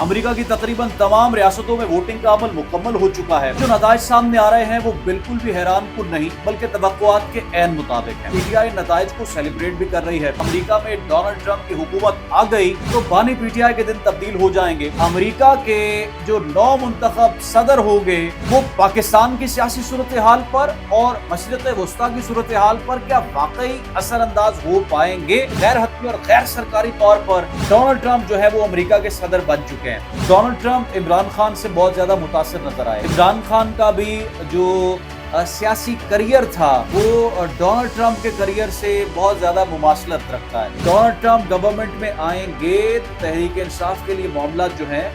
America की तकरीबन तमाम रियासतों में वोटिंग का अमल मुकम्मल हो चुका है। जो नताइज सामने आ रहे हैं वो बिल्कुल भी हैरान कुन नहीं बल्कि तवक्कुआत के ऐन मुताबिक है। पीटीआई नताइज को सेलिब्रेट भी कर रही है। अमेरिका में डोनाल्ड ट्रंप की हुकूमत आ गई तो बानी पीटीआई के दिन तब्दील हो जाएंगे। अमेरिका के जो नौ मुंतखब सदर होंगे वो पाकिस्तान की सियासी सूरत हाल पर और मशरिक़ वस्ता की सूरत हाल पर क्या वाकई असरअंदाज हो पाएंगे। गैर हतमी और गैर सरकारी तौर पर डोनाल्ड ट्रंप जो है वो अमेरिका के सदर बन चुके हैं। डोनाल्ड ट्रंप इमरान खान से बहुत ज्यादा मुतासिर नजर आए। इमरान खान का भी जो सियासी करियर था वो डोनाल्ड ट्रंप के करियर से बहुत ज्यादा मुमासलत रखता है। डोनाल्ड ट्रंप गवर्नमेंट में आएंगे तहरीक इंसाफ के लिए मामला जो है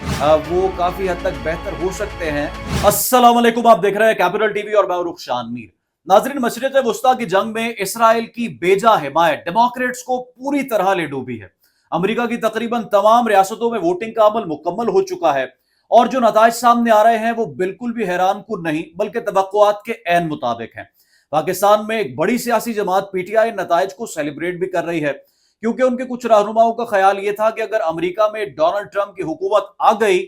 वो काफी हद तक बेहतर हो सकते हैं। अस्सलाम वालेकुम, आप देख रहे हैं कैपिटल टीवी और मैं रुखशान मीर। नाज़रीन, मशरिक़ वस्ता की जंग में इसराइल की बेजा हिमायत डेमोक्रेट्स को पूरी तरह ले डूबी है। अमेरिका की तकरीबन तमाम रियासतों में वोटिंग का अमल मुकम्मल हो चुका है और जो नताइज सामने आ रहे हैं वो बिल्कुल भी हैरान कुन नहीं बल्कि तवक्कुआत के ऐन मुताबिक हैं। पाकिस्तान में एक बड़ी सियासी जमात पीटीआई नताइज को सेलिब्रेट भी कर रही है क्योंकि उनके कुछ रहनुमाओं का ख्याल ये था कि अगर अमेरिका में डोनाल्ड ट्रंप की हुकूमत आ गई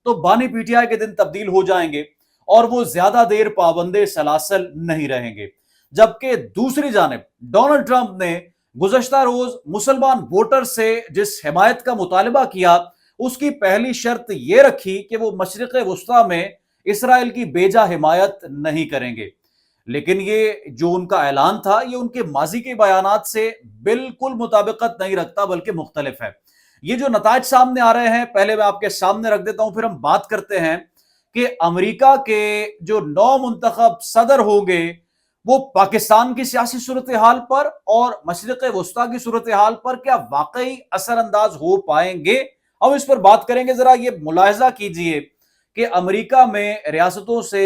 तो बानी पीटीआई के दिन तब्दील हो जाएंगे और वो ज्यादा देर पाबंदे सलासल नहीं रहेंगे। जबकि दूसरी जानिब डोनाल्ड ट्रंप ने गुज़श्ता रोज मुसलमान वोटर से जिस हिमायत का मुतालबा किया उसकी पहली शर्त यह रखी कि वो मशरिक़ वस्ता में इसराइल की बेजा हिमायत नहीं करेंगे। लेकिन ये जो उनका ऐलान था ये उनके माजी के बयानात से बिल्कुल मुताबिकत नहीं रखता बल्कि मुख्तलिफ है। ये जो नताइज सामने आ रहे हैं पहले मैं आपके सामने रख देता हूं, फिर हम बात करते हैं कि अमेरिका के जो नौ मुंतखब सदर होंगे वो पाकिस्तान की सियासी सूरत हाल पर और मशरिक़ वस्ता की सूरत हाल पर क्या वाकई असरअंदाज हो पाएंगे। अब इस पर बात करेंगे। जरा ये मुलाहिजा कीजिए कि अमेरिका में रियासतों से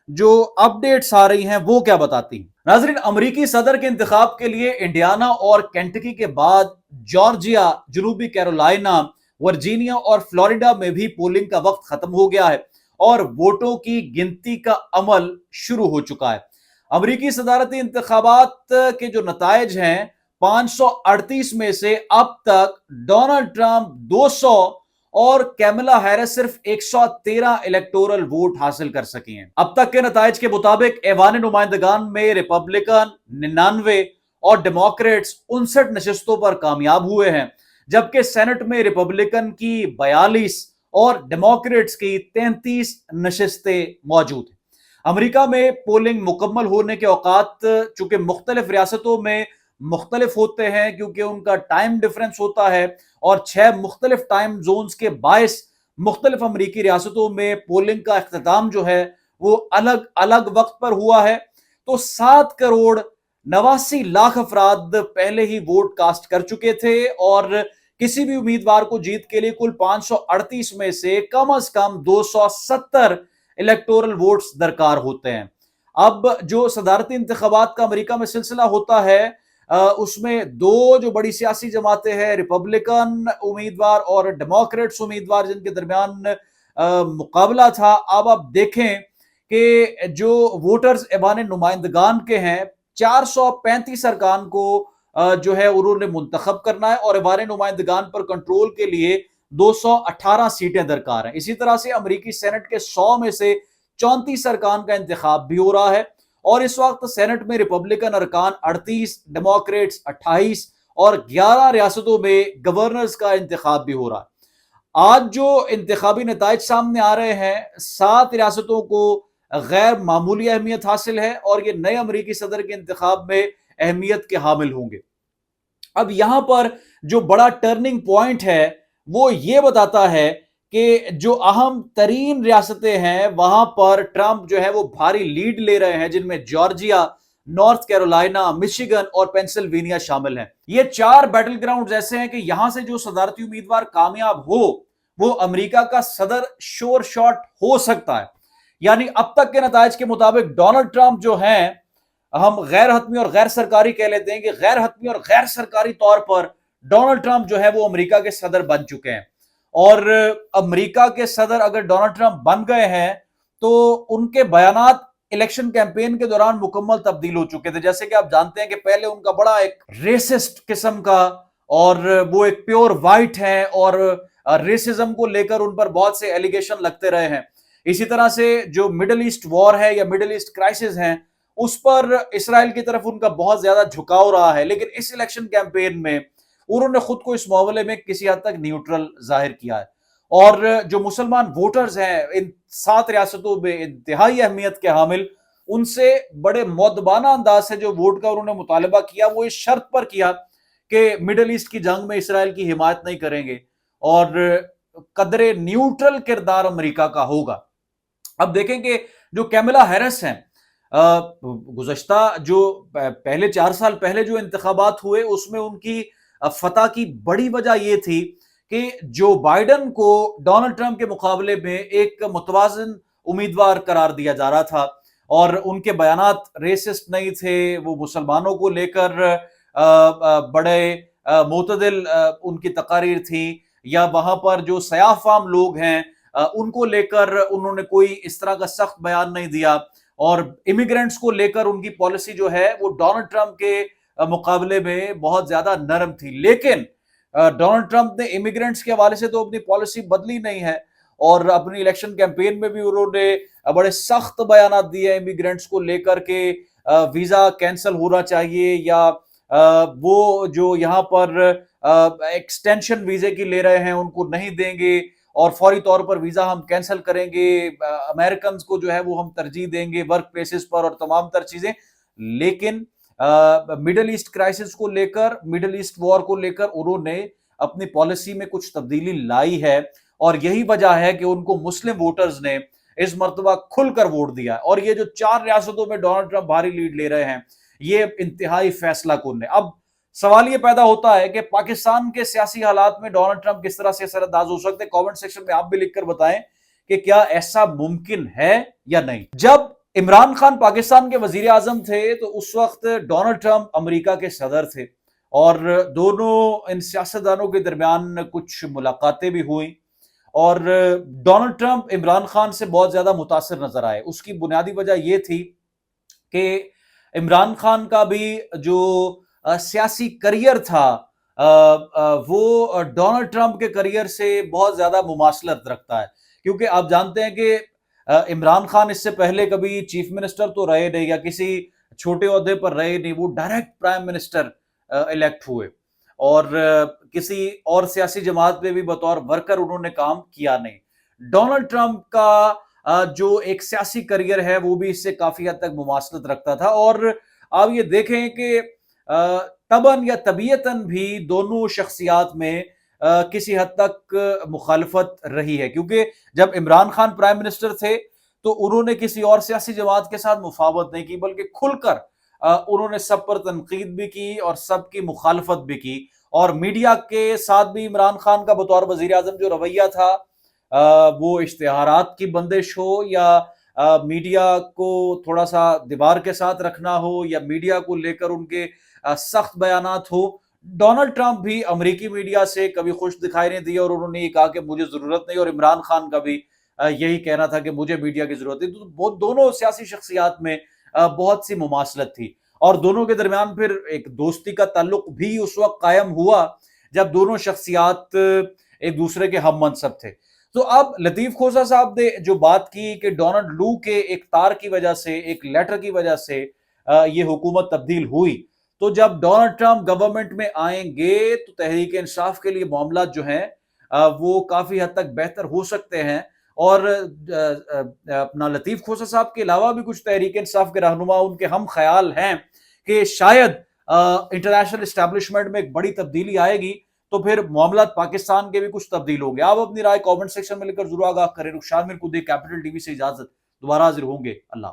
जो अपडेट्स आ रही हैं वो क्या बताती हैं। नाज़रीन, अमेरिकी सदर के इंतखाब के लिए इंडियाना और केंटकी के बाद जॉर्जिया, जनूबी कैरोलिना, वर्जीनिया और फ्लोरिडा में भी पोलिंग का वक्त खत्म हो गया है और वोटों की गिनती का अमल शुरू हो चुका है। अमेरिकी सदारती इंतखाबात के जो नताइज हैं 538 में से अब तक डोनाल्ड ट्रंप 200 और कैमला हैरिस सिर्फ 113 इलेक्टोरल वोट हासिल कर सकी हैं। अब तक के नताइज के मुताबिक ऐवान नुमाइंदगान में रिपब्लिकन 99 और डेमोक्रेट्स 59 नशिस्तों पर कामयाब हुए हैं, जबकि सेनेट में रिपब्लिकन की 42 और डेमोक्रेट्स की 33 नशिस्तें मौजूद हैं। अमेरिका में पोलिंग मुकम्मल होने के औकात चूंकि मुख्तलिफ रियासतों में मुख्तलिफ होते हैं क्योंकि उनका टाइम डिफरेंस होता है और 6 मुख्तलिफ टाइम जोन्स के बायस मुख्तलिफ अमेरिकी रियासतों में पोलिंग का इख्तिताम जो है वो अलग अलग वक्त पर हुआ है। तो 7 करोड़ 89 लाख अफराद पहले ही वोट कास्ट कर चुके थे और किसी भी उम्मीदवार को जीत के लिए कुल 538 में से कम 270 इलेक्टोरल वोट्स दरकार होते हैं। अब जो सदारती इंतखाबात का अमेरिका में सिलसिला होता है उसमें दो जो बड़ी सियासी जमातें हैं, रिपब्लिकन उम्मीदवार और डेमोक्रेट्स उम्मीदवार, जिनके दरमियान मुकाबला था। अब आप देखें कि जो वोटर्स ऐवान नुमाइंदगान के हैं 435 अरकान को जो है उन्होंने मुंतखब करना है और ऐवान नुमाइंदगान पर कंट्रोल के लिए 218 सीटें दरकार हैं। इसी तरह से अमेरिकी सेनेट के 100 में से 34 अरकान का इंतखाब भी हो रहा है और इस वक्त सेनेट में रिपब्लिकन अरकान 38, डेमोक्रेट्स 28 और 11 रियासतों में गवर्नर्स का इंतखाब भी हो रहा है। आज जो इंतखाबी नताइज सामने आ रहे हैं 7 रियासतों को गैर मामूली अहमियत हासिल है और ये नए अमेरिकी सदर के इंतखाब में अहमियत के हामिल होंगे। अब यहां पर जो बड़ा टर्निंग पॉइंट है वो ये बताता है कि जो अहम तरीन रियासतें हैं वहां पर ट्रंप जो है वो भारी लीड ले रहे हैं, जिनमें जॉर्जिया, नॉर्थ कैरोलिना, मिशिगन और पेंसिल्वेनिया शामिल हैं। ये 4 बैटल ग्राउंड ऐसे हैं कि यहां से जो सदारती उम्मीदवार कामयाब हो वो अमेरिका का सदर श्योर शॉट हो सकता है। यानी अब तक के नताइज के मुताबिक डोनाल्ड ट्रंप जो हैं, हम गैर हतमी और गैर सरकारी कह लेते हैं कि गैर हतमी और गैर सरकारी तौर पर डोनाल्ड ट्रंप जो है वो अमेरिका के सदर बन चुके हैं और अमेरिका के सदर अगर डोनाल्ड ट्रंप बन गए हैं तो उनके बयानात इलेक्शन कैंपेन के दौरान मुकम्मल तब्दील हो चुके थे। जैसे कि आप जानते हैं कि पहले उनका बड़ा एक रेसिस्ट किस्म का और वो एक प्योर वाइट है और रेसिज्म को लेकर उन पर बहुत से एलिगेशन लगते रहे हैं। इसी तरह से जो मिडिल ईस्ट वॉर है या मिडिल ईस्ट क्राइसिस है, उस पर इसराइल की तरफ उनका बहुत ज्यादा झुकाव रहा है, लेकिन इस इलेक्शन कैंपेन में उन्होंने खुद को इस मामले में किसी हद तक न्यूट्रल जाहिर किया है। और जो मुसलमान वोटर्स हैं इन 7 रियासतों में इंतहाई अहमियत के हामिल, उनसे बड़े मौदबाना अंदाज से जो वोट का उन्होंने मुतालबा किया, वो इस शर्त पर किया कि मिडिल ईस्ट की जंग में इसराइल की हिमायत नहीं करेंगे और कदरे न्यूट्रल किरदार अमेरिका का होगा। अब देखें कि जो कैमला हैरिस हैं, गुज़श्ता जो पहले 4 साल पहले जो इंतखाबात हुए, उसमें उनकी फतह की बड़ी वजह यह थी कि जो बाइडन को डोनाल्ड ट्रंप के मुकाबले में एक मुतवाज़िन उम्मीदवार करार दिया जा रहा था और उनके बयानात रेसिस्ट नहीं थे, वो मुसलमानों को लेकर बड़े मोतदिल उनकी तकारीर थी, या वहां पर जो सयाफाम लोग हैं उनको लेकर उन्होंने कोई इस तरह का सख्त बयान नहीं दिया, और इमिग्रेंट्स को लेकर उनकी पॉलिसी जो है वो डोनाल्ड ट्रंप के मुकाबले में बहुत ज्यादा नरम थी। लेकिन डोनाल्ड ट्रंप ने इमिग्रेंट्स के हवाले से तो अपनी पॉलिसी बदली नहीं है, और अपनी इलेक्शन कैंपेन में भी उन्होंने बड़े सख्त बयान दिए इमिग्रेंट्स को लेकर के वीजा कैंसिल होना चाहिए, या वो जो यहाँ पर एक्सटेंशन वीजे की ले रहे हैं उनको नहीं देंगे और फौरी तौर पर वीजा हम कैंसिल करेंगे, अमेरिकन को जो है वो हम तरजीह देंगे वर्क प्लेसेस पर और तमाम तर चीजें। लेकिन मिडिल ईस्ट क्राइसिस को लेकर, मिडिल ईस्ट वॉर को लेकर उन्होंने अपनी पॉलिसी में कुछ तब्दीली लाई है, और यही वजह है कि उनको मुस्लिम वोटर्स ने इस मर्तबा खुलकर वोट दिया। और ये जो 4 रियासतों में डोनाल्ड ट्रंप भारी लीड ले रहे हैं, ये इंतहाई फैसला कुन है। अब सवाल ये पैदा होता है कि पाकिस्तान के सियासी हालात में डोनाल्ड ट्रंप किस तरह से असरअंदाज हो सकते हैं। कमेंट सेक्शन में आप भी लिखकर बताएं कि क्या ऐसा मुमकिन है या नहीं। जब इमरान खान पाकिस्तान के वजीर आजम थे तो उस वक्त डोनाल्ड ट्रंप अमेरिका के सदर थे, और दोनों इन सियासतदानों के दरमियान कुछ मुलाकातें भी हुई, और डोनाल्ड ट्रंप इमरान खान से बहुत ज्यादा मुतासिर नजर आए। उसकी बुनियादी वजह यह थी कि इमरान खान का भी जो सियासी करियर था वो डोनाल्ड ट्रंप के करियर से बहुत ज्यादा मुमासलत रखता है, क्योंकि आप जानते हैं कि इमरान खान इससे पहले कभी चीफ मिनिस्टर तो रहे नहीं या किसी छोटे ओहदे पर रहे नहीं, वो डायरेक्ट प्राइम मिनिस्टर इलेक्ट हुए, और किसी और सियासी जमात में भी बतौर वर्कर उन्होंने काम किया नहीं। डोनाल्ड ट्रंप का जो एक सियासी करियर है वो भी इससे काफी हद तक मुमासलत रखता था, और आप ये देखें कि तबन या तबीयतन भी दोनों शख्सियात में किसी हद तक मुखालफत रही है, क्योंकि जब इमरान खान प्राइम मिनिस्टर थे तो उन्होंने किसी और सियासी जमात के साथ मुफावत नहीं की, बल्कि खुलकर उन्होंने सब पर तनकीद भी की और सबकी मुखालफत भी की। और मीडिया के साथ भी इमरान खान का बतौर वजीर आजम जो रवैया था, वो इश्तिहारात की बंदिश हो या मीडिया को थोड़ा सा दीवार के साथ रखना हो या मीडिया को लेकर उनके सख्त बयानात हो, डोनाल्ड ट्रंप भी अमेरिकी मीडिया से कभी खुश दिखाई नहीं दिए, और उन्होंने ये कहा कि मुझे जरूरत नहीं, और इमरान खान का भी यही कहना था कि मुझे मीडिया की जरूरत नहीं। तो दोनों सियासी शख्सियात में बहुत सी मुमासलत थी, और दोनों के दरमियान फिर एक दोस्ती का ताल्लुक भी उस वक्त कायम हुआ जब दोनों शख्सियात एक दूसरे के हम मनसब थे। तो अब लतीफ खोसा साहब ने जो बात की कि डोनाल्ड लू के एक तार की वजह से, एक लेटर की वजह से ये हुकूमत तब्दील हुई, तो जब डोनाल्ड ट्रंप गवर्नमेंट में आएंगे तो तहरीक इंसाफ के लिए मामला जो हैं वो काफी हद तक बेहतर हो सकते हैं। और अपना लतीफ खोसा साहब के अलावा भी कुछ तहरीक इंसाफ के रहनुमा, उनके हम ख्याल हैं कि शायद इंटरनेशनल एस्टैब्लिशमेंट में एक बड़ी तब्दीली आएगी, तो फिर मामला पाकिस्तान के भी कुछ तब्दील हो गए। आप अपनी राय कमेंट सेक्शन में लिखकर जरूर आगाह करें। रुखसार मीर कुदी, कैपिटल टीवी से इजाजत, दोबारा हाजिर होंगे। अल्लाह।